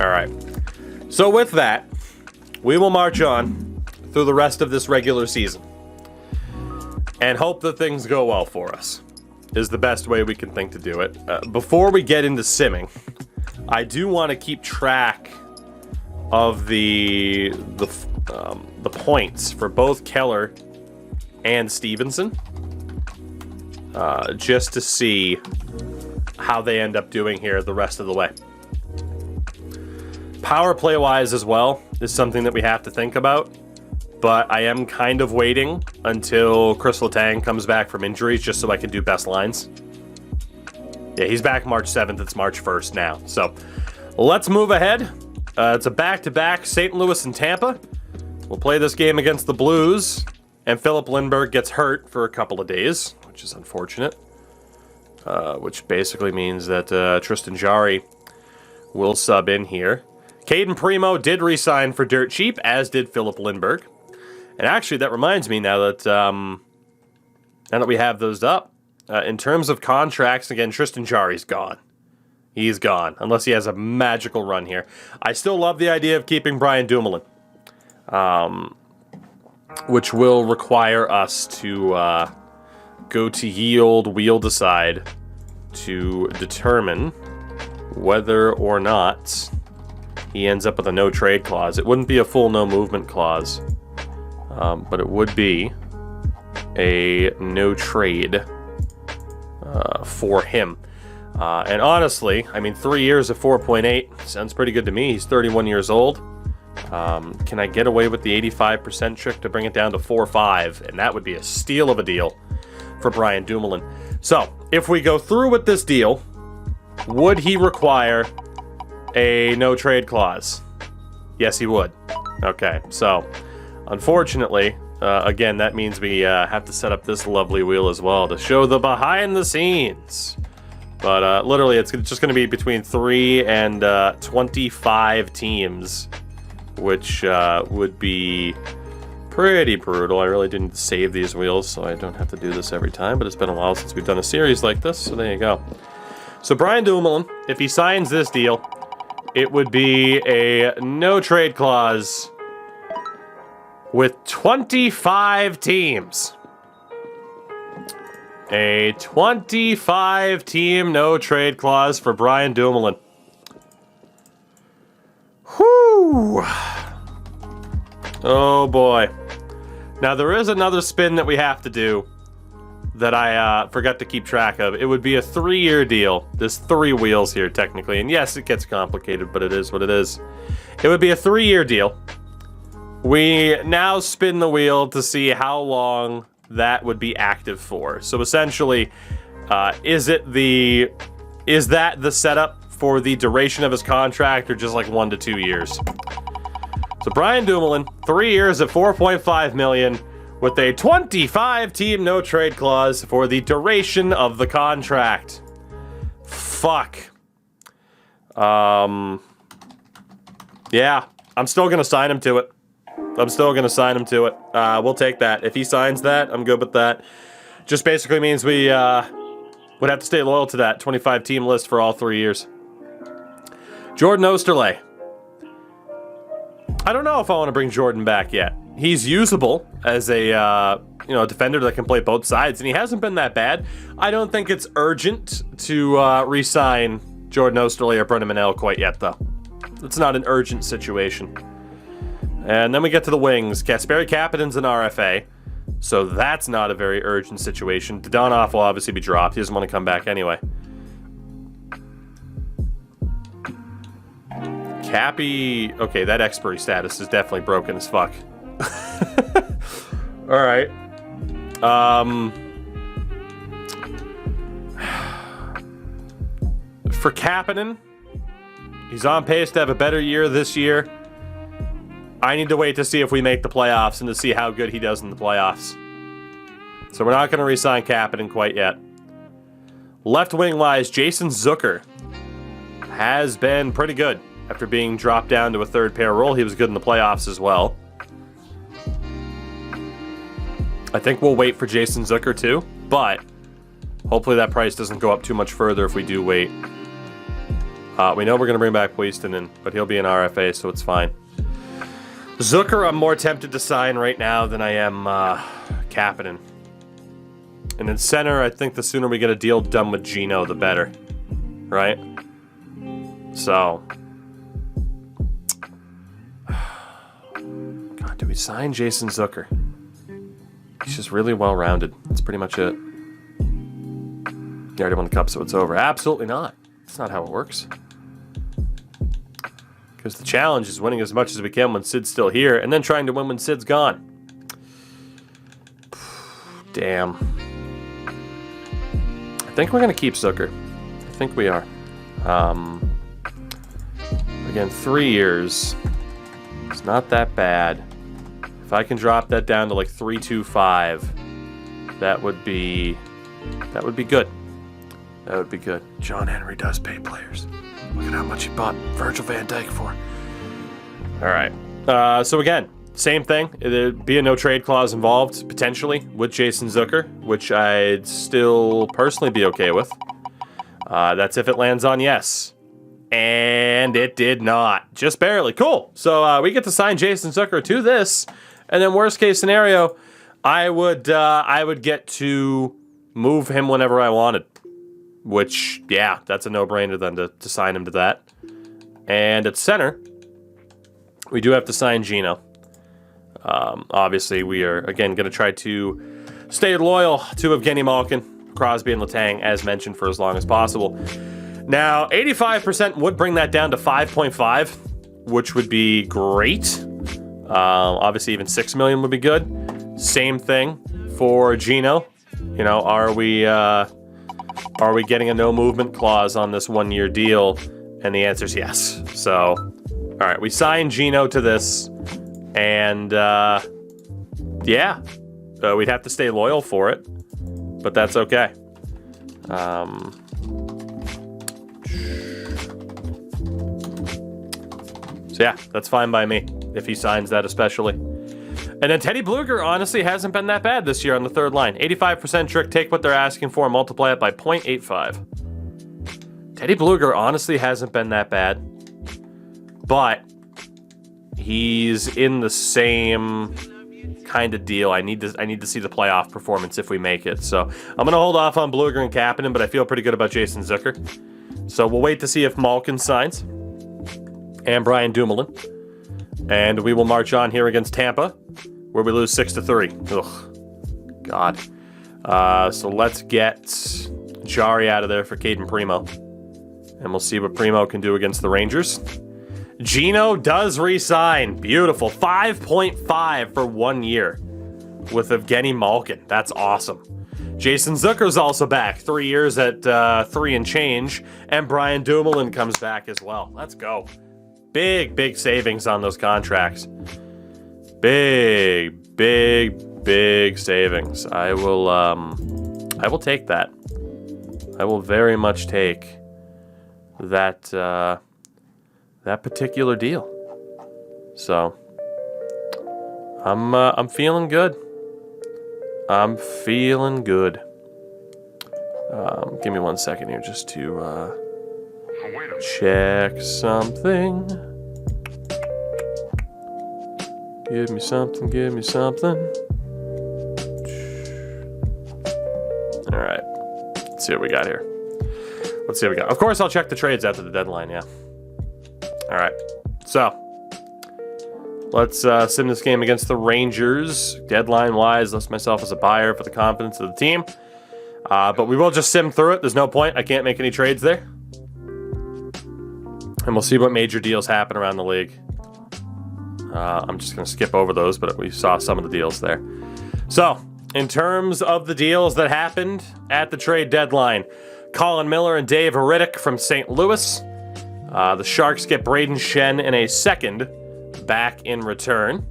All right. So with that, we will march on through the rest of this regular season and hope that things go well for us, is the best way we can think to do it. Before we get into simming, I do want to keep track of the points for both Keller and Stevenson, just to see how they end up doing here the rest of the way. Power play wise as well is something that we have to think about, but I am kind of waiting until Chris Letang comes back from injuries just so I can do best lines. Yeah, he's back March 7th. It's March 1st now. So let's move ahead. It's a back-to-back, St. Louis and Tampa. We'll play this game against the Blues, and Philip Lindbergh gets hurt for a couple of days, which is unfortunate. Which basically means that Tristan Jarry will sub in here. Caden Primo did re-sign for dirt cheap, as did Philip Lindbergh. And actually, that reminds me now that we have those up. In terms of contracts, again, Tristan Jarry's gone. He's gone, unless he has a magical run here. I still love the idea of keeping Brian Dumoulin, which will require us to go to yield, we'll decide to determine whether or not he ends up with a no-trade clause. It wouldn't be a full no-movement clause, but it would be a no-trade for him. And honestly, I mean, 3 years at 4.8 sounds pretty good to me. He's 31 years old. Can I get away with the 85% trick to bring it down to 4.5? And that would be a steal of a deal for Brian Dumoulin. So, if we go through with this deal, would he require a no-trade clause? Yes, he would. Okay, so, unfortunately, again, that means we have to set up this lovely wheel as well to show the behind the scenes. But literally, it's just going to be between 3 and 25 teams, which would be pretty brutal. I really didn't save these wheels, so I don't have to do this every time, but it's been a while since we've done a series like this, so there you go. So Brian Dumoulin, if he signs this deal, it would be a no-trade clause with 25 teams. A 25-team no-trade clause for Brian Dumoulin. Whew. Oh, boy. Now, there is another spin that we have to do that I forgot to keep track of. It would be a 3-year deal. There's 3 wheels here, technically. And yes, it gets complicated, but it is what it is. It would be a 3-year deal. We now spin the wheel to see how long that would be active for. So essentially, is that the setup for the duration of his contract, or just like 1 to 2 years? So Brian Dumoulin, 3 years at $4.5 million, with a 25-team no-trade clause for the duration of the contract. Fuck. Yeah, I'm still gonna sign him to it. We'll take that. If he signs that, I'm good with that. Just basically means we would have to stay loyal to that 25-team list for all 3 years. Jordan Osterley. I don't know if I want to bring Jordan back yet. He's usable as a defender that can play both sides, and he hasn't been that bad. I don't think it's urgent to re-sign Jordan Osterley or Brennan Manel quite yet, though. It's not an urgent situation. And then we get to the wings. Kasperi Kapanen's an RFA, so that's not a very urgent situation. Dadonov will obviously be dropped. He doesn't want to come back anyway. Cappy... Okay, that expiry status is definitely broken as fuck. Alright. For Kapanen, he's on pace to have a better year this year. I need to wait to see if we make the playoffs and to see how good he does in the playoffs. So we're not going to re-sign Kapanen quite yet. Left wing-wise, Jason Zucker has been pretty good. After being dropped down to a third-pair role, he was good in the playoffs as well. I think we'll wait for Jason Zucker too, but hopefully that price doesn't go up too much further if we do wait. We know we're going to bring back Puistonen, but he'll be an RFA, so it's fine. Zucker, I'm more tempted to sign right now than I am Kapanen. And in center, I think the sooner we get a deal done with Gino, the better. Right? So... God, do we sign Jason Zucker? He's just really well-rounded. That's pretty much it. You already won the cup, so it's over. Absolutely not. That's not how it works. Because the challenge is winning as much as we can when Sid's still here, and then trying to win when Sid's gone. Damn. I think we're going to keep Zucker. I think we are. Again, 3 years. It's not that bad. If I can drop that down to like 3.25, that would be good. That would be good. John Henry does pay players. Look at how much he bought Virgil van Dijk for. All right. So again, same thing. There'd be a no trade clause involved, potentially, with Jason Zucker, which I'd still personally be okay with. That's if it lands on yes. And it did not. Just barely. Cool. So we get to sign Jason Zucker to this. And then worst case scenario, I would get to move him whenever I wanted. Which, yeah, that's a no-brainer then to sign him to that. And at center, we do have to sign Gino. Obviously, we are, again, going to try to stay loyal to Evgeny Malkin, Crosby, and Letang, as mentioned, for as long as possible. Now, 85% would bring that down to 5.5, which would be great. Obviously, even 6 million would be good. Same thing for Gino. You know, are we getting a no movement clause on this 1-year deal? And the answer is yes. So, all right, we signed Gino to this, and yeah, we'd have to stay loyal for it, but that's okay. So yeah, that's fine by me, if he signs that especially. And then Teddy Bluger honestly hasn't been that bad this year on the third line. 85% trick, take what they're asking for and multiply it by 0.85. Teddy Bluger honestly hasn't been that bad, but he's in the same kind of deal. I need to see the playoff performance if we make it. So I'm going to hold off on Bluger and Kapanen, but I feel pretty good about Jason Zucker. So we'll wait to see if Malkin signs. And Brian Dumoulin. And we will march on here against Tampa, where we lose 6-3. Ugh. God. So let's get Jari out of there for Caden Primo. And we'll see what Primo can do against the Rangers. Gino does re-sign. Beautiful. 5.5 for 1 year with Evgeny Malkin. That's awesome. Jason Zucker's also back. 3 years at 3 and change. And Brian Dumoulin comes back as well. Let's go. Big savings on those contracts. Big savings. I will take that. I will very much take that that particular deal. So I'm feeling good. I'm feeling good. Give me 1 second here just to check something. Give me something. All right. Let's see what we got here. Of course, I'll check the trades after the deadline, yeah. All right. So, let's sim this game against the Rangers. Deadline-wise, list myself as a buyer for the confidence of the team. But we will just sim through it. There's no point. I can't make any trades there. And we'll see what major deals happen around the league. I'm just going to skip over those, but we saw some of the deals there. So, in terms of the deals that happened at the trade deadline, Colin Miller and Dave Riddick from St. Louis. The Sharks get Braden Shen in a second back in return.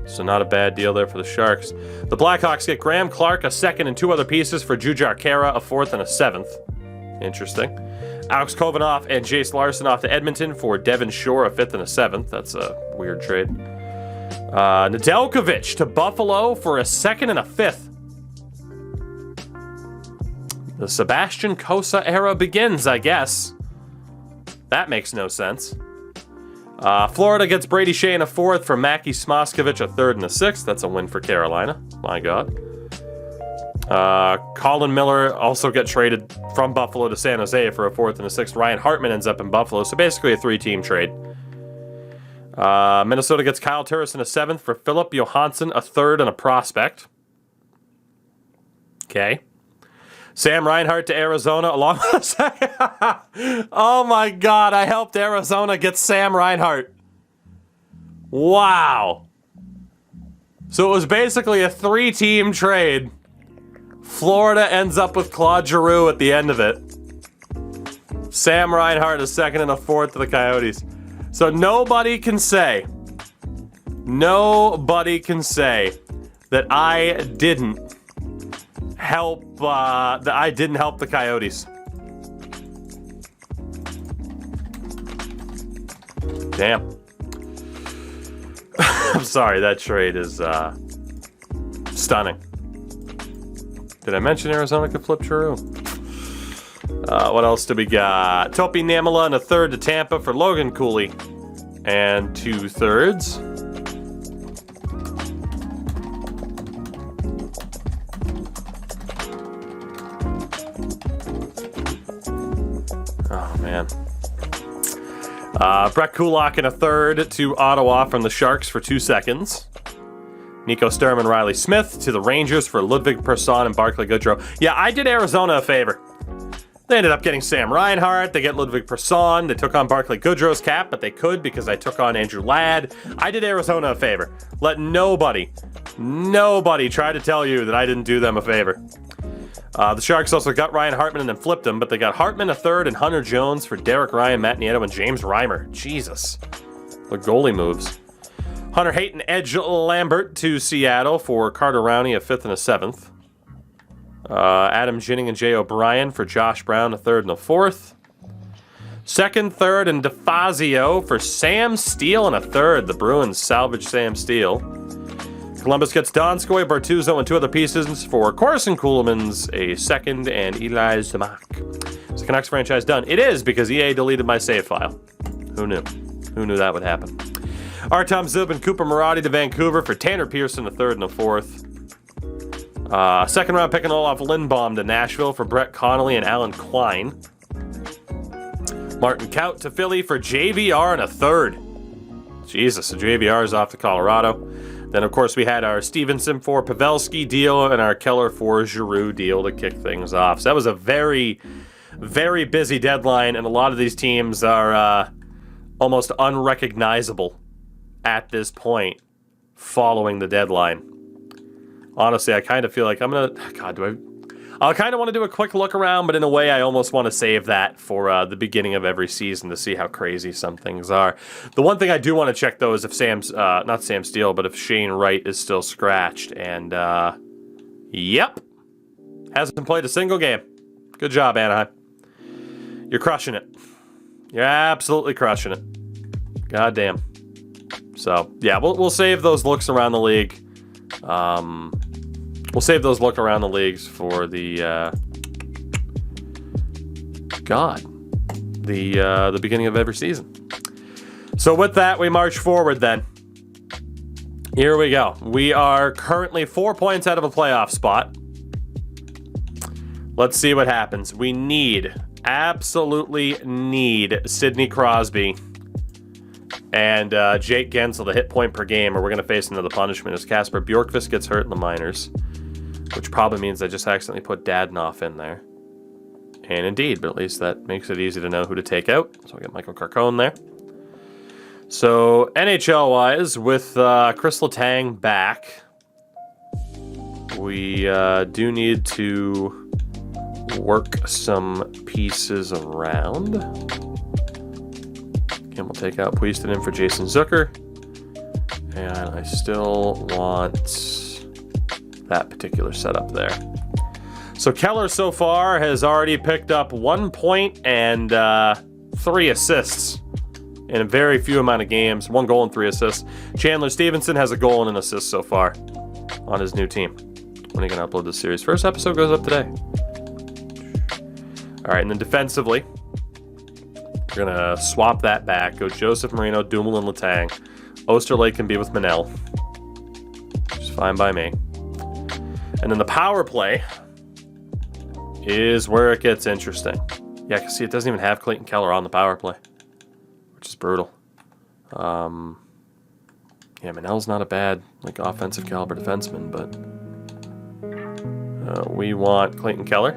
So not a bad deal there for the Sharks. The Blackhawks get Graham Clark, a second and 2 other pieces for Jujhar Khaira, a 4th and a 7th. Interesting. Alex Kovanoff and Jace Larson off to Edmonton for Devin Shore, a 5th and a 7th. That's a weird trade. Nedeljkovic to Buffalo for a 2nd and a 5th. The Sebastian Cossa era begins, I guess. That makes no sense. Florida gets Brady Shea in a 4th for Mackie Smoskovich, a 3rd and a 6th. That's a win for Carolina. My God. Colin Miller also gets traded from Buffalo to San Jose for a 4th and a 6th. Ryan Hartman ends up in Buffalo, so basically a 3-team trade. Minnesota gets Kyle Turris in a 7th for Philip Johansson, a 3rd and a prospect. Okay. Sam Reinhart to Arizona along with a 2nd. Oh my God, I helped Arizona get Sam Reinhart. Wow. So it was basically a 3-team trade. Florida ends up with Claude Giroux at the end of it. Sam Reinhart a 2nd and a 4th to the Coyotes. So nobody can say that I didn't help the Coyotes. Damn. I'm sorry, that trade is stunning. Did I mention Arizona could flip Giroux? What else do we got? Topi Namala and a 3rd to Tampa for Logan Cooley. And 2 3rds. Oh, man. Brett Kulak and a 3rd to Ottawa from the Sharks for 2 seconds. Nico Sturm and Riley Smith to the Rangers for Ludwig Persson and Barclay Goodrow. Yeah, I did Arizona a favor. They ended up getting Sam Reinhart. They get Ludwig Persson. They took on Barclay Goodrow's cap, but they could because I took on Andrew Ladd. I did Arizona a favor. Let nobody try to tell you that I didn't do them a favor. The Sharks also got Ryan Hartman and then flipped him, but they got Hartman a 3rd and Hunter Jones for Derek Ryan, Matt Nieto, and James Reimer. Jesus. What goalie moves. Hunter Hayton, Edge Lambert to Seattle for Carter Rowney, a 5th and a 7th. Adam Ginning and Jay O'Brien for Josh Brown, a 3rd and a 4th. 2nd, 3rd, and DeFazio for Sam Steele and a 3rd. The Bruins salvage Sam Steele. Columbus gets Donskoy, Bertuzzo, and 2 other pieces for Corson Ceulemans, a 2nd, and Eli Zamak. Is the Canucks franchise done? It is, because EA deleted my save file. Who knew? Who knew that would happen? Artem Zub and Cooper Maradi to Vancouver for Tanner Pearson, a 3rd and a 4th. 2nd round pick and Olaf Lindbaum to Nashville for Brett Connolly and Alan Klein. Martin Kaut to Philly for JVR and a 3rd. Jesus, so JVR is off to Colorado. Then, of course, we had our Stevenson for Pavelski deal and our Keller for Giroux deal to kick things off. So that was a very, very busy deadline, and a lot of these teams are almost unrecognizable at this point following the deadline. Honestly, I kind of feel like I'm going to... God, I kind of want to do a quick look around, but in a way, I almost want to save that for the beginning of every season to see how crazy some things are. The one thing I do want to check, though, is if not Sam Steele, but if Shane Wright is still scratched. And, yep. Hasn't played a single game. Good job, Anaheim. You're crushing it. You're absolutely crushing it. God damn. So, yeah, we'll save those looks around the league. We'll save those look around the leagues for the the beginning of every season. So with that, we march forward then. Here we go. We are currently 4 points out of a playoff spot. Let's see what happens. We absolutely need Sidney Crosby and Jake Gensel to hit point per game, or we're going to face another punishment as Kasper Bjorkqvist gets hurt in the minors. Which probably means I just accidentally put Dadonov in there. And indeed, but at least that makes it easy to know who to take out. So I get Michael Carcone there. So NHL-wise, with Chris Letang back, we do need to work some pieces around. And we'll take out Puiston in for Jason Zucker. And I still want that particular setup there. So Keller so far has already picked up 1 point and 3 assists in a very few amount of games. 1 goal and 3 assists. Chandler Stevenson has a goal and an assist so far on his new team. When are you going to upload this series? First episode goes up today. All right, and then defensively, We're going to swap that back. Go Joseph, Marino, Dumoulin, Letang. Osterley can be with Manel. Which is fine by me. And then the power play is where it gets interesting. Yeah, I can see it doesn't even have Clayton Keller on the power play, which is brutal. Yeah, Manel's not a bad offensive caliber defenseman, but we want Clayton Keller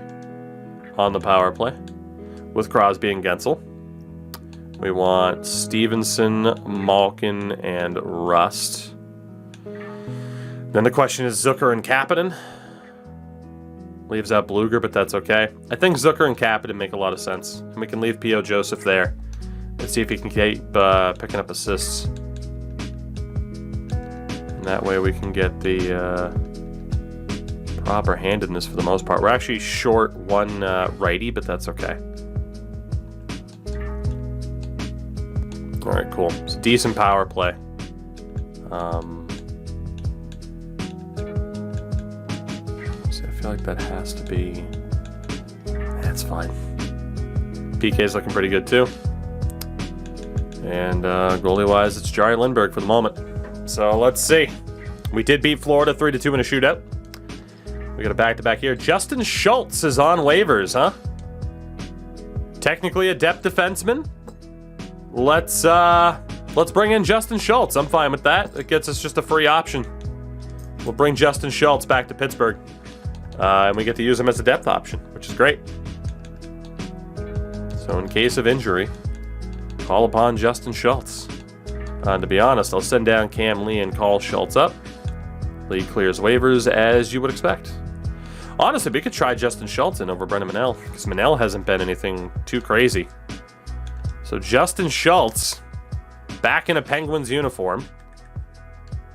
on the power play with Crosby and Gensel. We want Stevenson, Malkin, and Rust. Then the question is Zucker and Kapanen. Leaves out Bluger, but that's okay. I think Zucker and Kapanen make a lot of sense. And we can leave P.O. Joseph there. Let's see if he can keep picking up assists. And that way we can get the proper handedness for the most part. We're actually short one righty, but that's okay. All right, cool. It's a decent power play. I feel like that has to be... That's fine. PK's looking pretty good too. And goalie-wise, it's Jari Lindbergh for the moment. So let's see. We did beat Florida 3-2 in a shootout. We got a back-to-back here. Justin Schultz is on waivers, huh? Technically a depth defenseman. Let's bring in Justin Schultz. I'm fine with that. It gets us just a free option. We'll bring Justin Schultz back to Pittsburgh. And we get to use him as a depth option, which is great. So in case of injury, call upon Justin Schultz. To be honest, I'll send down Cam Lee and call Schultz up. Lee clears waivers as you would expect. Honestly, we could try Justin Schultz in over Brendan Manel, because Manel hasn't been anything too crazy. So Justin Schultz, back in a Penguins uniform.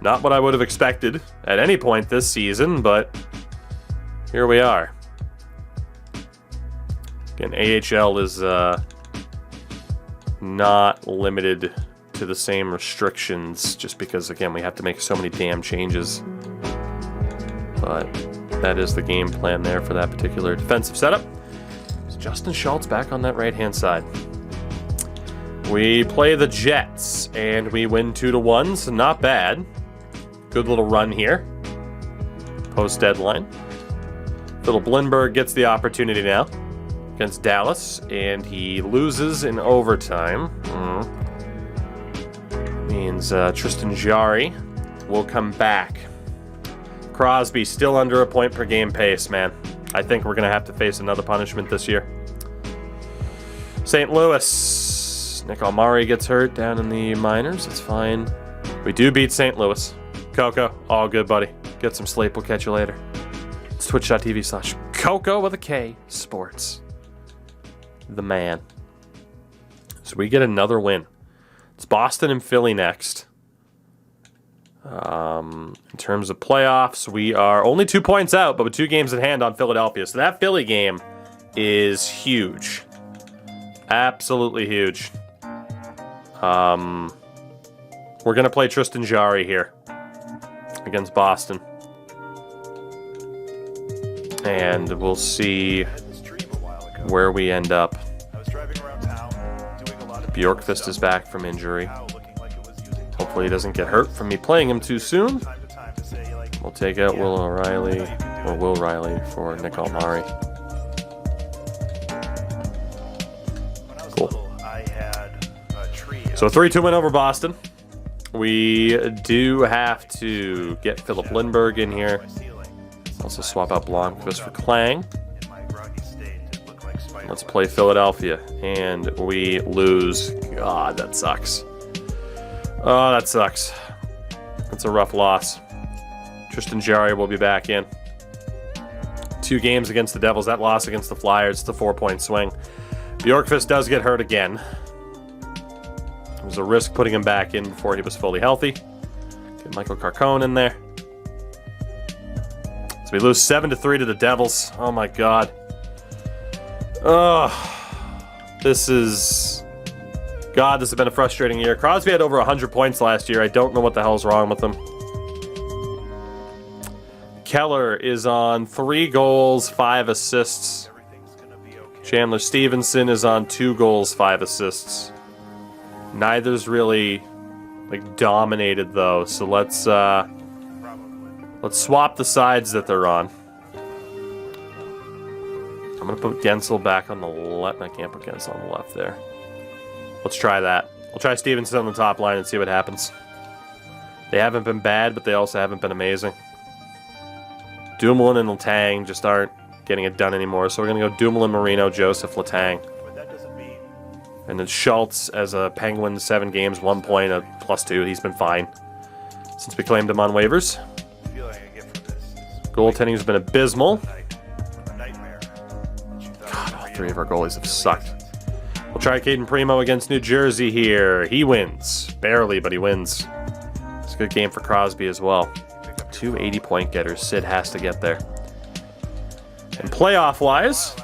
Not what I would have expected at any point this season, but here we are. Again, AHL is not limited to the same restrictions, just because, again, we have to make so many damn changes. But that is the game plan there for that particular defensive setup. So Justin Schultz back on that right-hand side. We play the Jets, and we win 2-1, so not bad. Good little run here. Post-deadline. Philip Lindbergh gets the opportunity now against Dallas, and he loses in overtime. Means Tristan Jarry will come back. Crosby still under a point per game pace, man. I think we're going to have to face another punishment this year. St. Louis. Nick Almari gets hurt down in the minors. It's fine. We do beat St. Louis. Coco, all good, buddy. Get some sleep. We'll catch you later. It's twitch.tv/Coco with a K Sports. The man. So we get another win. It's Boston and Philly next. In terms of playoffs, we are only 2 points out, but with 2 games in hand on Philadelphia. So that Philly game is huge. Absolutely huge. We're going to play Tristan Jarry here against Boston. And we'll see where we end up. Bjorkqvist is back from injury. Hopefully he doesn't get hurt from me playing him too soon. We'll take out Will Riley for Nick Almari. Cool. So a 3-2 win over Boston. We do have to get Philip Lindbergh in here. Also swap out Blomqvist for Klang. Let's play Philadelphia. And we lose. God, that sucks. Oh, that sucks. That's a rough loss. Tristan Jarry will be back in. 2 games against the Devils. That loss against the Flyers, it's a 4-point swing. Bjorkqvist does get hurt again. It was a risk putting him back in before he was fully healthy. Get Michael Carcone in there. So we lose 7-3 to the Devils. Oh my God. This has been a frustrating year. Crosby had over 100 points last year. I don't know what the hell's wrong with him. Keller is on 3 goals, 5 assists. Chandler Stevenson is on 2 goals, 5 assists. Neither's really like dominated though, so let's swap the sides that they're on. I'm gonna put Gensel back on the left. I can't put Gensel on the left there. Let's try that. We'll try Stevenson on the top line and see what happens. They haven't been bad, but they also haven't been amazing. Dumoulin and Letang just aren't getting it done anymore, so we're gonna go Dumoulin, Marino, Joseph, Letang. And then Schultz as a Penguin, 7 games, 1 point, a +2. He's been fine since we claimed him on waivers. Goaltending's been abysmal. God, all 3 of our goalies have sucked. We'll try Caden Primo against New Jersey here. He wins. Barely, but he wins. It's a good game for Crosby as well. 2 80-point getters. Sid has to get there. And playoff-wise,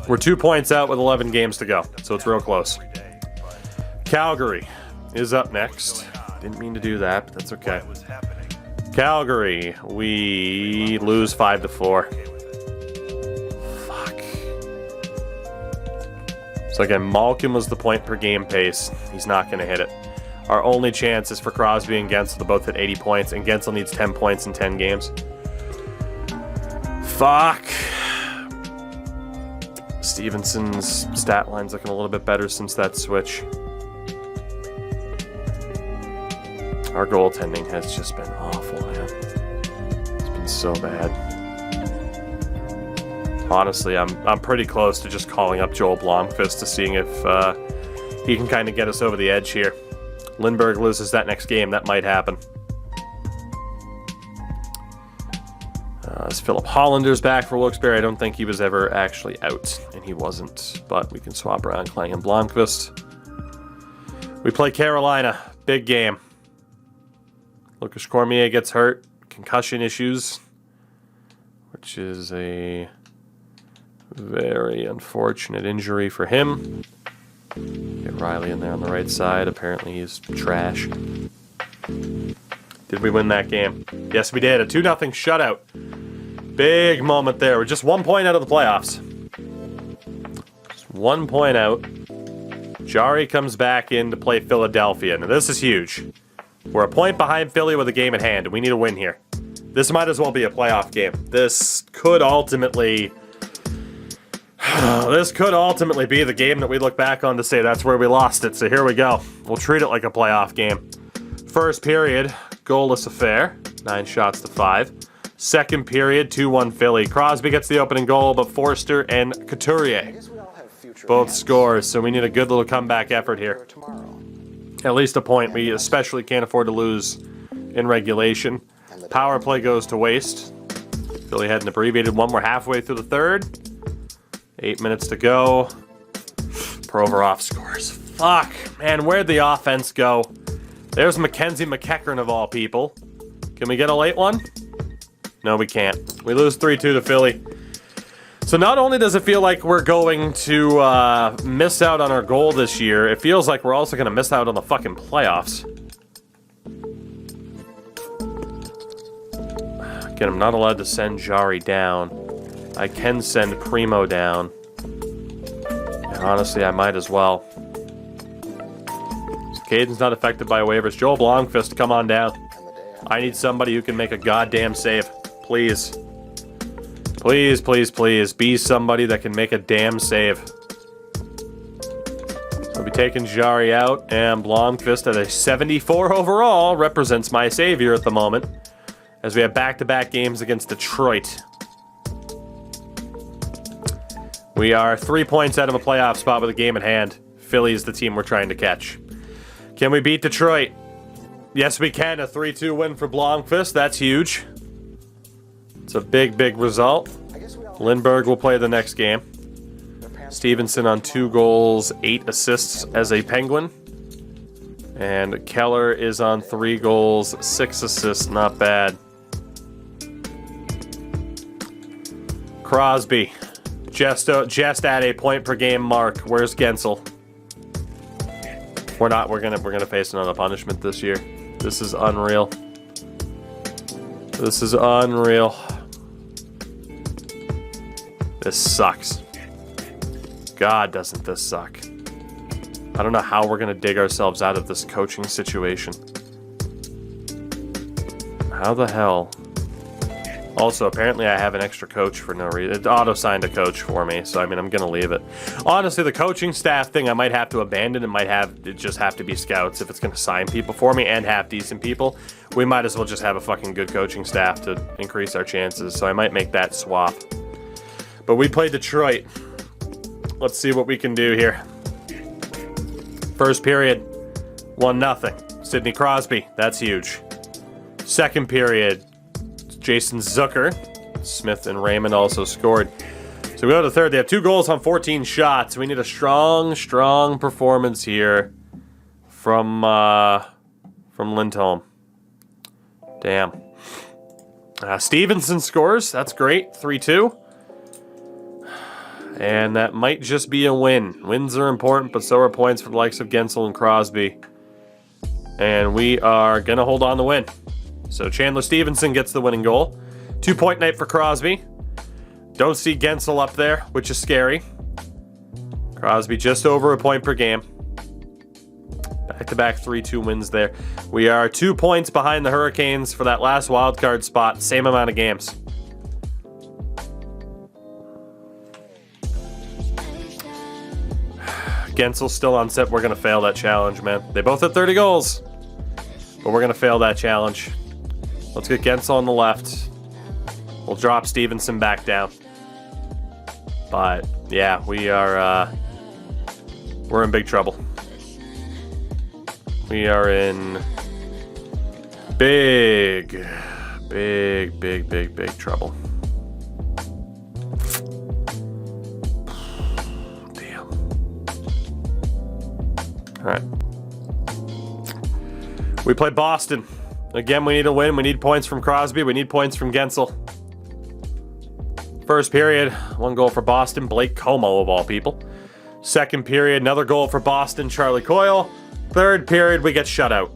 we're 2 points out with 11 games to go, so it's real close. Calgary is up next. Didn't mean to do that, but that's okay. Calgary, we lose 5-4. Fuck. So again, Malkin was the point per game pace. He's not going to hit it. Our only chance is for Crosby and Gensel to both hit 80 points, and Gensel needs 10 points in 10 games. Fuck. Stevenson's stat line's looking a little bit better since that switch. Our goaltending has just been awful, man. It's been so bad. Honestly, I'm pretty close to just calling up Joel Blomqvist to seeing if he can kind of get us over the edge here. Lindbergh loses that next game. That might happen. As Philip Hollander's back for Wilkes-Barre. I don't think he was ever actually out, and he wasn't. But we can swap around Klang and Blomqvist. We play Carolina. Big game. Lucas Cormier gets hurt. Concussion issues, which is a very unfortunate injury for him. Get Riley in there on the right side. Apparently he's trash. Did we win that game? Yes, we did. A 2-0 shutout. Big moment there. We're just 1 point out of the playoffs. Just 1 point out. Jari comes back in to play Philadelphia. Now this is huge. We're a point behind Philly with a game at hand, and we need a win here. This might as well be a playoff game. This could ultimately be the game that we look back on to say that's where we lost it. So here we go. We'll treat it like a playoff game. First period, goalless affair. 9 shots to 5. Second period, 2-1 Philly. Crosby gets the opening goal, but Forster and Couturier both scores. So we need a good little comeback effort here. At least a point. We especially can't afford to lose in regulation. Power play goes to waste. Philly had an abbreviated one. We're halfway through the third. 8 minutes to go. Provorov scores. Fuck. Man, where'd the offense go? There's Mackenzie McEachern of all people. Can we get a late one? No, we can't. We lose 3-2 to Philly. So not only does it feel like we're going to miss out on our goal this year, it feels like we're also going to miss out on the fucking playoffs. Again, I'm not allowed to send Jari down. I can send Primo down. And honestly, I might as well. So Caden's not affected by waivers. Joel Blomqvist, come on down. I need somebody who can make a goddamn save. Please. Please, please, please. Be somebody that can make a damn save. I'll be taking Jari out, and Blomqvist at a 74 overall represents my savior at the moment, as we have back-to-back games against Detroit. We are 3 points out of a playoff spot with a game at hand. Philly is the team we're trying to catch. Can we beat Detroit? Yes, we can. A 3-2 win for Blomqvist. That's huge. It's a big, big result. Lindbergh will play the next game. Stevenson on 2 goals, 8 assists as a Penguin. And Keller is on 3 goals, 6 assists. Not bad. Crosby. Just at a point per game mark. Where's Gensel? We're not. We're gonna face another punishment this year. This is unreal. This is unreal. This sucks. God, doesn't this suck. I don't know how we're going to dig ourselves out of this coaching situation. How the hell? Also, apparently I have an extra coach for no reason. It auto-signed a coach for me, so I mean, I'm going to leave it. Honestly, the coaching staff thing I might have to abandon. It just have to be scouts if it's going to sign people for me and have decent people. We might as well just have a fucking good coaching staff to increase our chances, so I might make that swap. But we play Detroit. Let's see what we can do here. First period, 1-0. Sidney Crosby, that's huge. Second period, Jason Zucker. Smith and Raymond also scored. So we go to the third. They have 2 goals on 14 shots. We need a strong performance here from Lindholm. Damn. Stevenson scores. That's great. 3-2. And that might just be a win. Wins are important, but so are points for the likes of Gensel and Crosby. And we are going to hold on to win. So Chandler Stevenson gets the winning goal. 2-point night for Crosby. Don't see Gensel up there, which is scary. Crosby just over a point per game. Back-to-back 3-2 wins there. We are 2 points behind the Hurricanes for that last wildcard spot. Same amount of games. Gensel's still on set. We're going to fail that challenge, man. They both had 30 goals. But we're going to fail that challenge. Let's get Gensel on the left. We'll drop Stevenson back down. But, yeah, we're in big trouble. We are in big trouble. Damn. All right. We play Boston. Again, we need a win. We need points from Crosby. We need points from Gensel. First period, 1 goal for Boston. Blake Como, of all people. Second period, another goal for Boston. Charlie Coyle. Third period, we get shut out.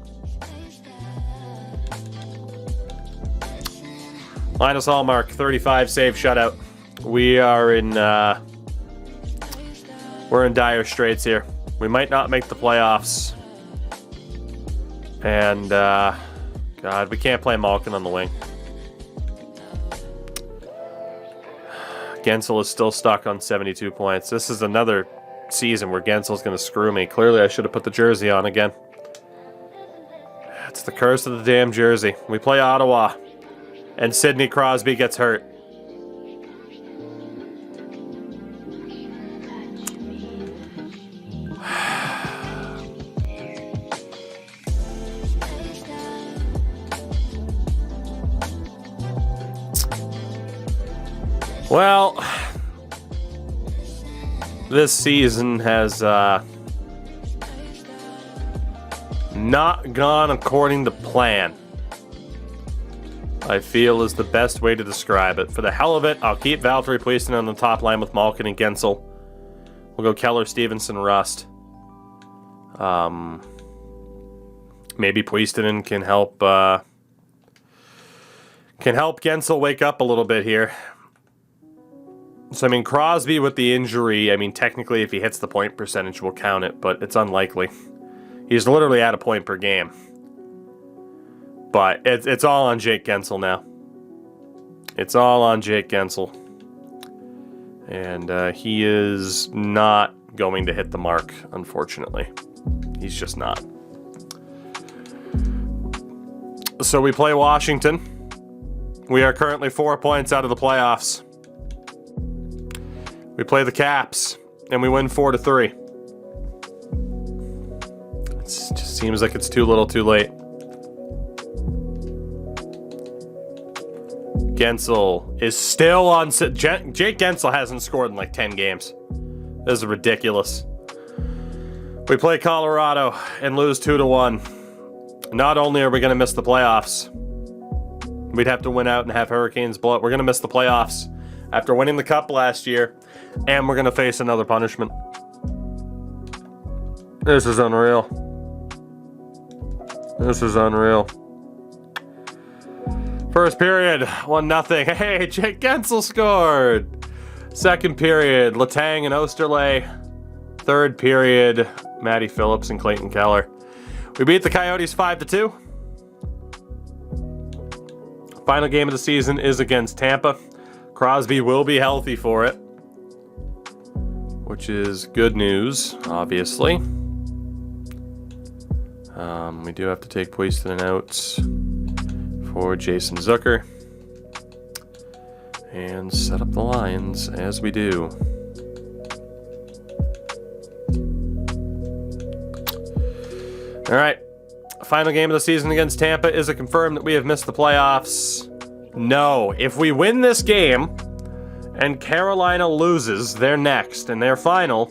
Linus Hallmark, 35 save shutout. We are in we're in dire straits here. We might not make the playoffs. And God, we can't play Malkin on the wing. Gensel is still stuck on 72 points. This is another season where Gensel's going to screw me. Clearly, I should have put the jersey on again. It's the curse of the damn jersey. We play Ottawa, and Sidney Crosby gets hurt. Well, this season has not gone according to plan. I feel is the best way to describe it. For the hell of it, I'll keep Valtteri Puistinen on the top line with Malkin and Gensel. We'll go Keller, Stevenson, Rust. Maybe Puistinen can help Gensel wake up a little bit here. So, I mean, Crosby with the injury, I mean, technically if he hits the point percentage, we'll count it, but it's unlikely. He's literally at a point per game. But it's all on Jake Gensel now. It's all on Jake Gensel. And he is not going to hit the mark, unfortunately. He's just not. So we play Washington. We are currently 4 points out of the playoffs. We play the Caps, and we win 4-3. It just seems like it's too little too late. Gensel is still on... Jake Gensel hasn't scored in like 10 games. This is ridiculous. We play Colorado and lose 2-1. Not only are we going to miss the playoffs, we'd have to win out and have Hurricanes blow it. We're going to miss the playoffs after winning the Cup last year, and we're going to face another punishment. This is unreal. This is unreal. First period, 1-0. Hey, Jake Gensel scored. Second period, Letang and Osterley. Third period, Matty Phillips and Clayton Keller. We beat the Coyotes 5-2. Final game of the season is against Tampa. Crosby will be healthy for it, which is good news, obviously. We do have to take Puiston out for Jason Zucker and set up the lines as we do. All right. Final game of the season against Tampa. Is it confirmed that we have missed the playoffs? No. If we win this game and Carolina loses their next and their final,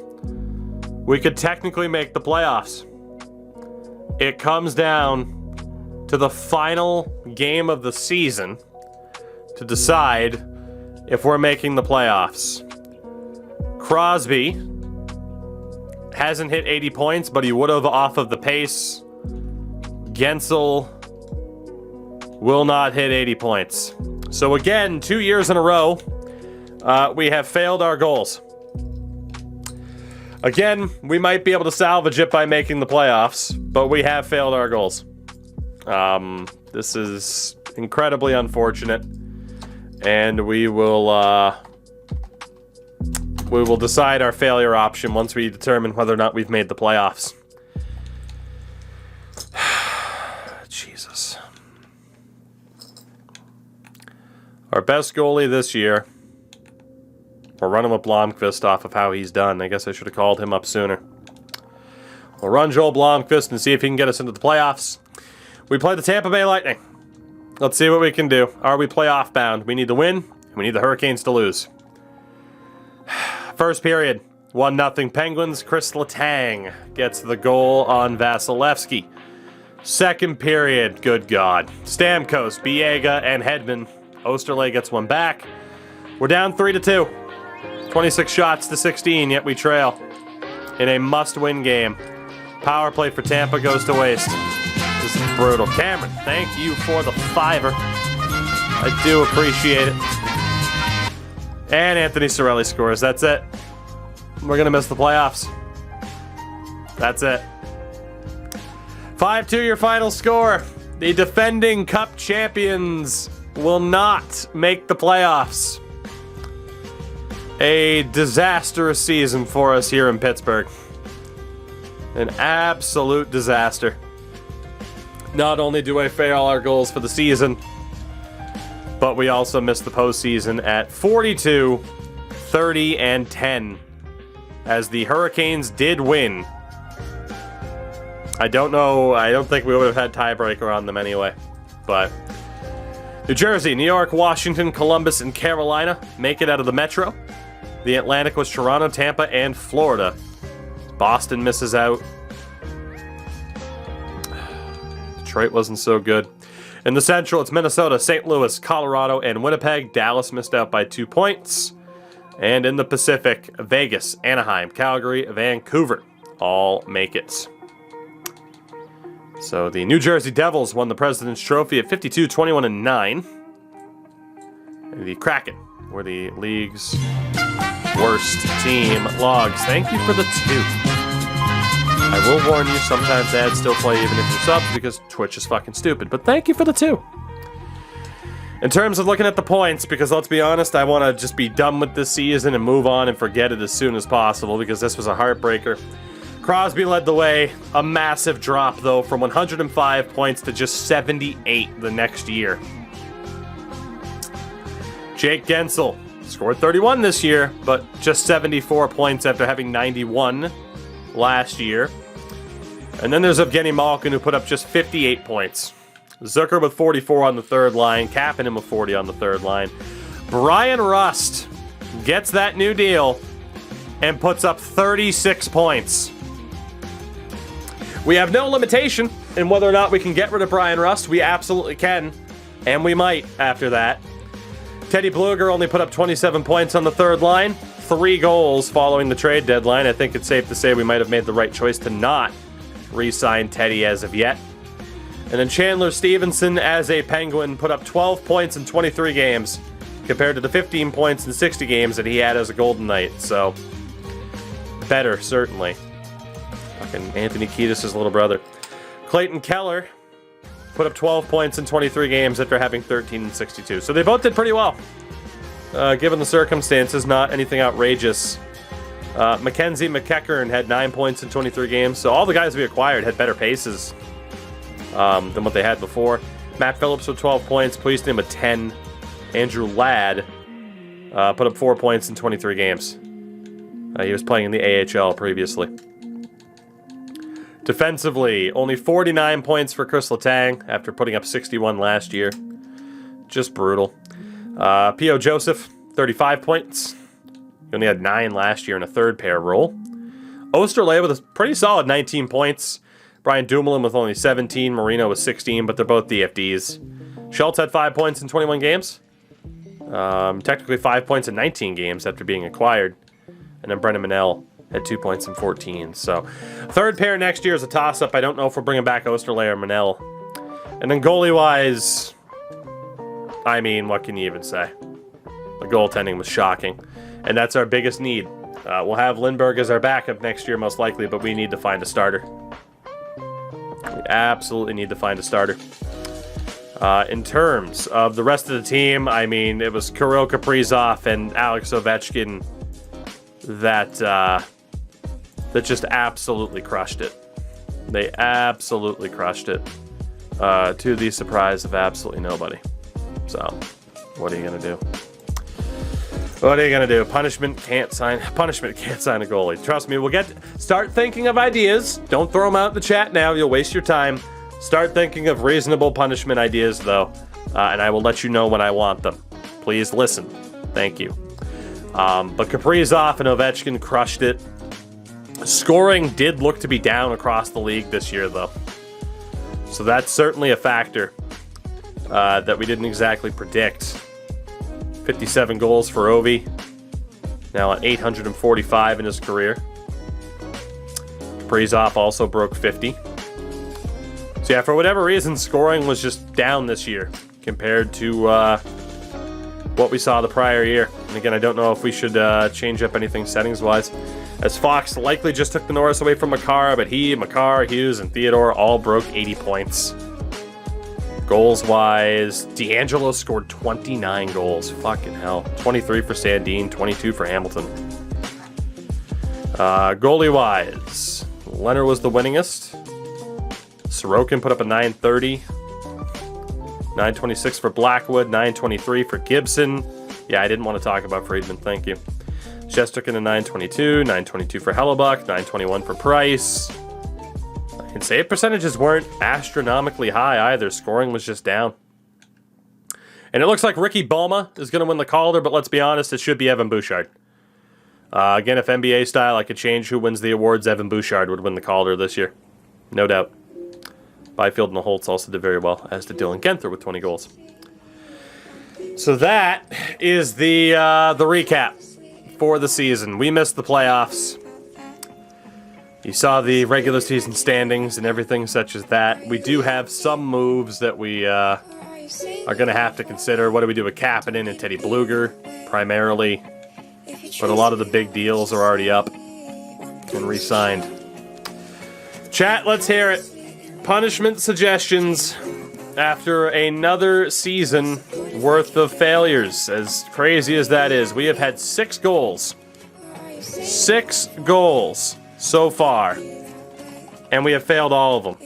we could technically make the playoffs. It comes down to the final game of the season to decide if we're making the playoffs. Crosby hasn't hit 80 points, but he would have off of the pace. Gensel will not hit 80 points. So again, 2 years in a row, we have failed our goals. Again, we might be able to salvage it by making the playoffs, but we have failed our goals. This is incredibly unfortunate, and we will decide our failure option once we determine whether or not we've made the playoffs. Jesus. Our best goalie this year. We're running with Blomqvist off of how he's done. I guess I should have called him up sooner. We'll run Joel Blomqvist and see if he can get us into the playoffs. We play the Tampa Bay Lightning. Let's see what we can do. Are we playoff bound? We need to win, and we need the Hurricanes to lose. First period, 1-0 Penguins. Chris Letang gets the goal on Vasilevsky. Second period, good God. Stamkos, Biega, and Hedman. Osterley gets one back. We're down 3-2. 26 shots to 16, yet we trail in a must-win game. Power play for Tampa goes to waste. This is brutal. Cameron, thank you for the $5. I do appreciate it. And Anthony Cirelli scores. That's it. We're going to miss the playoffs. That's it. 5-2 your final score. The defending Cup champions will not make the playoffs. A disastrous season for us here in Pittsburgh. An absolute disaster. Not only do I fail our goals for the season, but we also missed the postseason at 42, 30, and 10, as the Hurricanes did win. I don't think we would have had tiebreaker on them anyway, but New Jersey, New York, Washington, Columbus, and Carolina make it out of the Metro. The Atlantic was Toronto, Tampa, and Florida. Boston misses out. Detroit wasn't so good. In the Central, it's Minnesota, St. Louis, Colorado, and Winnipeg. Dallas missed out by 2 points. And in the Pacific, Vegas, Anaheim, Calgary, Vancouver all make it. So the New Jersey Devils won the President's Trophy at 52-21-9. The Kraken were the league's worst team. Logs, thank you for the 2. I will warn you, sometimes ads still play even if you're subs because Twitch is fucking stupid, but thank you for the 2. In terms of looking at the points, because let's be honest, I want to just be done with this season and move on and forget it as soon as possible because this was a heartbreaker. Crosby led the way, a massive drop though, from 105 points to just 78 the next year. Jake Gensel scored 31 this year, but just 74 points after having 91 last year. And then there's Evgeny Malkin, who put up just 58 points. Zucker with 44 on the third line, capping him with 40 on the third line. Brian Rust gets that new deal and puts up 36 points. We have no limitation in whether or not we can get rid of Brian Rust. We absolutely can, and we might after that. Teddy Blueger only put up 27 points on the third line, 3 goals following the trade deadline. I think it's safe to say we might have made the right choice to not re-sign Teddy as of yet. And then Chandler Stevenson, as a Penguin, put up 12 points in 23 games. compared to the 15 points in 60 games that he had as a Golden Knight. So, better, certainly. Fucking Anthony Kiedis' little brother. Clayton Keller put up 12 points in 23 games after having 13 in 62. So they both did pretty well. Given the circumstances, not anything outrageous. Mackenzie McEachern had 9 points in 23 games. So all the guys we acquired had better paces than what they had before. Matt Phillips with 12 points. Pleased him with 10. Andrew Ladd put up 4 points in 23 games. He was playing in the AHL previously. Defensively, only 49 points for Chris Letang after putting up 61 last year. Just brutal. P.O. Joseph, 35 points. He only had 9 last year in a third pair role. Osterley with a pretty solid 19 points. Brian Dumoulin with only 17. Marino with 16, but they're both DFDs. Schultz had 5 points in 21 games. Technically 5 points in 19 games after being acquired. And then Brendan Manel had 2 points in 14. So, third pair next year is a toss-up. I don't know if we're bringing back Osterley or Manel. And then goalie-wise, I mean, what can you even say? The goaltending was shocking. And that's our biggest need. We'll have Lindbergh as our backup next year, most likely, but we need to find a starter. We absolutely need to find a starter. In terms of the rest of the team, I mean, it was Kirill Kaprizov and Alex Ovechkin that just absolutely crushed it. They absolutely crushed it. To the surprise of absolutely nobody. So, what are you gonna do? What are you gonna do? Punishment can't sign a goalie. Trust me, start thinking of ideas. Don't throw them out in the chat now. You'll waste your time. Start thinking of reasonable punishment ideas, though, and I will let you know when I want them. Please listen. Thank you. But Kaprizov and Ovechkin crushed it. Scoring did look to be down across the league this year, though. So that's certainly a factor that we didn't exactly predict. 57 goals for Ovi. Now at 845 in his career. Kaprizov also broke 50. So yeah, for whatever reason, scoring was just down this year compared to what we saw the prior year. And again, I don't know if we should change up anything settings-wise, as Fox likely just took the Norris away from Makar, but he, Makar, Hughes, and Theodore all broke 80 points. Goals-wise, D'Angelo scored 29 goals. Fucking hell. 23 for Sandin, 22 for Hamilton. Goalie-wise, Leonard was the winningest. Sorokin put up a 930. 926 for Blackwood, 923 for Gibson. Yeah, I didn't want to talk about Friedman, thank you. Shesterkin a 922, 922 for Hellebuck, 921 for Price. And save percentages weren't astronomically high either. Scoring was just down. And it looks like Ricky Boma is going to win the Calder, but let's be honest, it should be Evan Bouchard. Again, if NBA style, I could change who wins the awards. Evan Bouchard would win the Calder this year. No doubt. Byfield and Holtz also did very well, as did Dylan Genther with 20 goals. So that is the recap for the season. We missed the playoffs. You saw the regular season standings and everything such as that. We do have some moves that we are going to have to consider. What do we do with Kapanen and Teddy Bluger, primarily? But a lot of the big deals are already up and re-signed. Chat, let's hear it. Punishment suggestions after another season worth of failures. As crazy as that is, we have had 6 goals. 6 goals so far. And we have failed all of them.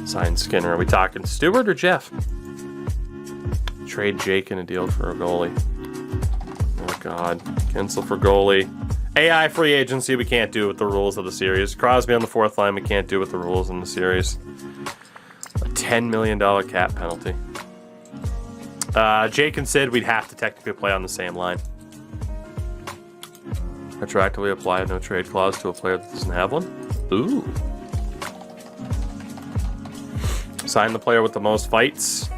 Sign Skinner. Are we talking Stewart or Jeff? Trade Jake in a deal for a goalie. Oh, God. Cancel for goalie. AI free agency, we can't do with the rules of the series. Crosby on the 4th line, we can't do with the rules in the series. A $10 million cap penalty. Jake and Sid, we'd have to technically play on the same line. Retroactively apply a no trade clause to a player that doesn't have one. Ooh. Sign the player with the most fights.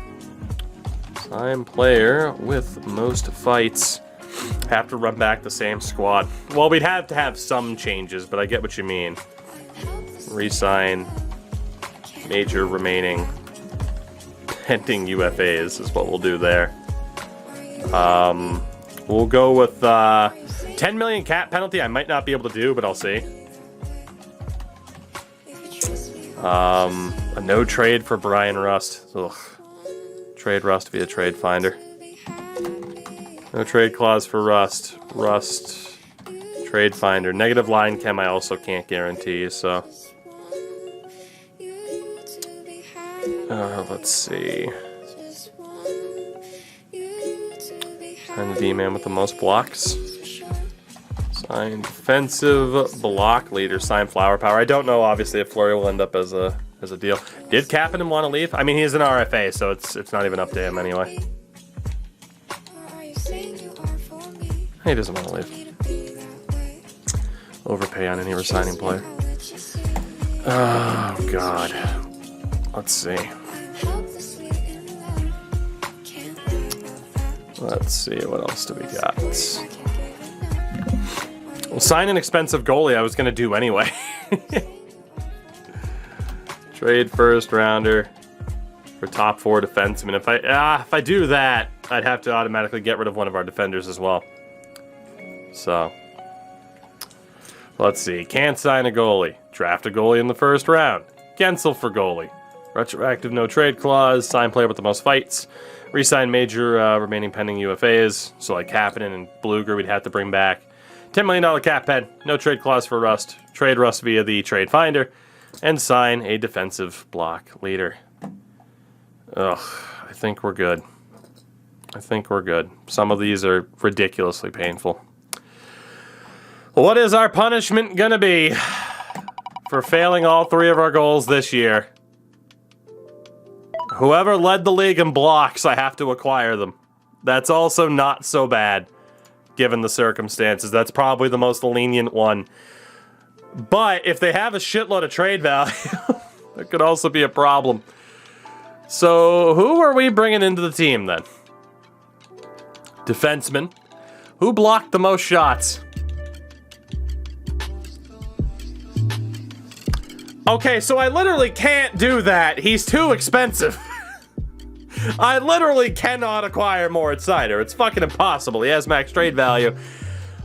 Sign player with most fights. Have to run back the same squad. Well, we'd have to have some changes, but I get what you mean. Resign major remaining pending UFAs is what we'll do there. We'll go with 10 million cap penalty. I might not be able to do, but I'll see. A no trade for Brian Rust. Ugh. Trade Rust via trade finder. No trade clause for Rust. Rust. Trade finder. Negative line chem I also can't guarantee, so. Let's see. Sign the D-man with the most blocks. Sign defensive block leader. Sign flower power. I don't know, obviously, if Fleury will end up as a deal. Did Kapanen want to leave? I mean, he's an RFA, so it's not even up to him anyway. He doesn't want to leave. Overpay on any resigning player. Oh, God. Let's see. Let's see, what else do we got? We'll sign an expensive goalie I was going to do anyway. Trade first rounder for top 4 defense. I mean, if I do that, I'd have to automatically get rid of one of our defenders as well. So, let's see. Can't sign a goalie. Draft a goalie in the first round. Gensel for goalie. Retroactive no trade clause. Sign player with the most fights. Resign major remaining pending UFAs. So like Kapanen and Bluger we'd have to bring back. $10 million cap pen. No trade clause for Rust. Trade Rust via the trade finder. And sign a defensive block leader. Ugh, I think we're good. I think we're good. Some of these are ridiculously painful. What is our punishment gonna be for failing all 3 of our goals this year? Whoever led the league in blocks, I have to acquire them. That's also not so bad, given the circumstances. That's probably the most lenient one. But if they have a shitload of trade value, that could also be a problem. So who are we bringing into the team then? Defenseman. Who blocked the most shots? Okay, so I literally can't do that. He's too expensive. I literally cannot acquire Moritz Seider. It's fucking impossible. He has max trade value.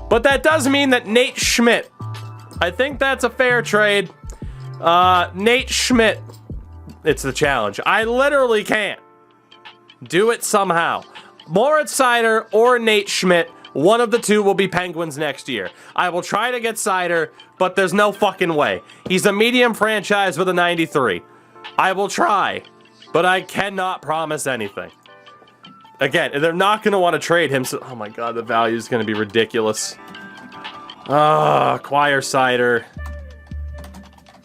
But that does mean that Nate Schmidt, I think that's a fair trade. Nate Schmidt, it's the challenge. I literally can't do it somehow. Moritz Seider or Nate Schmidt, one of the two will be Penguins next year. I will try to get Seider, but there's no fucking way. He's a medium franchise with a 93. I will try, but I cannot promise anything. Again, they're not going to want to trade him, so oh my god, the value is going to be ridiculous. Acquire Seider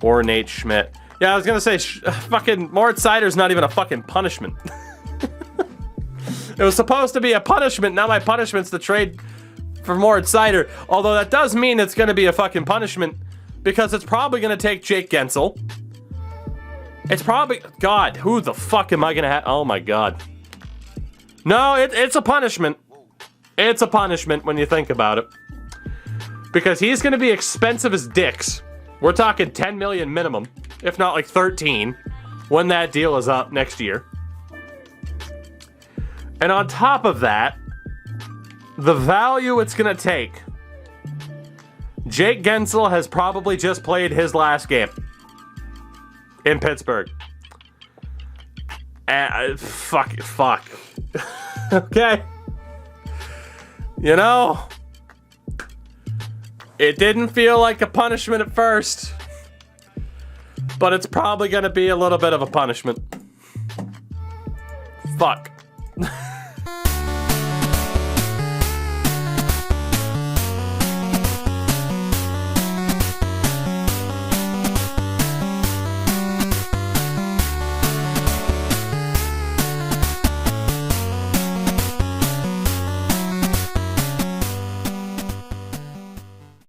or Nate Schmidt. Yeah, I was going to say, fucking Moritz Seider's not even a fucking punishment. It was supposed to be a punishment, now my punishment's to trade for Moritz Seider. Although that does mean it's going to be a fucking punishment, because it's probably going to take Jake Gensel. It's probably... God, who the fuck am I going to have... Oh my god. No, it's a punishment. It's a punishment when you think about it. Because he's going to be expensive as dicks. We're talking 10 million minimum, if not like 13, when that deal is up next year. And on top of that, the value it's going to take. Jake Gensel has probably just played his last game in Pittsburgh. Fuck. Okay. You know, it didn't feel like a punishment at first, but it's probably going to be a little bit of a punishment. Fuck.